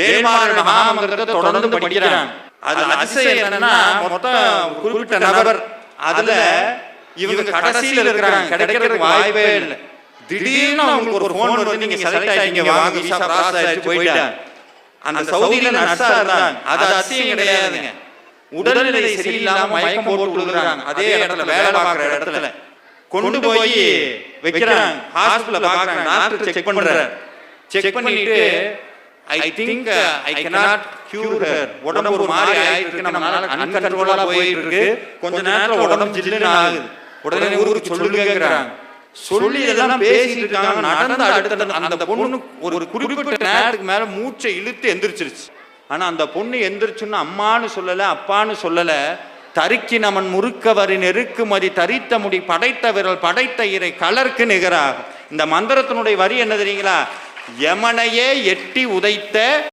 வேல்மாறல் மகாமந்திரத்தை தொடர்ந்து படிக்கிறாங்க. அது அதிசயம் என்னன்னா, மொத்தம் குறிப்பிட்ட நபர், அதுல இவங்க கடைசியில இருக்கிறாங்க, கிடைக்கிறதுக்கு வாய்ப்பே இல்லை. திடீர்னு அவங்களுக்கு ஒரு போன் வந்து, நீங்க செலக்ட் ஆயிட்டீங்க, வாங்க, விசா ப்ராசஸ் ஆயிடுச்சு, போயிட்டாங்க. அந்த சவுதியில நர்ஸா இருந்தாங்க. அது அதிசயம் கிடையாதுங்க. உடல்நிலை சரியில்லாம மயக்கம் போட்டு விழுகிறாங்க. அதே இடத்துல, வேலை பார்க்குற இடத்துல கொண்டு போய் வைக்கிறாங்க. ஹாஸ்பிட்டல்ல பார்க்குறாங்க, டாக்டர் செக் பண்றாரு. செக் பண்ணிட்டு, I think I cannot cure her. உடம்பு ஒரு மாதிரி ஆயிருக்கு, நம்மளால அன்கண்ட்ரோலா போயிட்டு இருக்கு, கொஞ்ச நேரத்துல உடம்பு ஜில்லுன்னு ஆகுது, உடனே ஊருக்கு சொல்லுங்கிறாங்க. சொல்லி இதெல்லாம் பேசிட்டு இருக்காங்க. நடந்த அடுத்த அந்த பொண்ணு ஒரு குறிப்பிட்ட நேரத்துக்கு மேல மூச்சை இழுத்து எந்திரிச்சிருச்சு. ஆனா அந்த பொண்ணு எந்திரிச்சுன்னு அம்மான்னு சொல்லல, அப்பான்னு சொல்லல. தரிக்கி நமன் முறுக்கவரின் எருக்குமதி தரித்த முடி படைத்த விரல் படைத்த இறை கலருக்கு நிகராகும். இந்த மந்திரத்தினுடைய வரி என்ன தெரியுங்களா? யமனையே எட்டி உதைத்த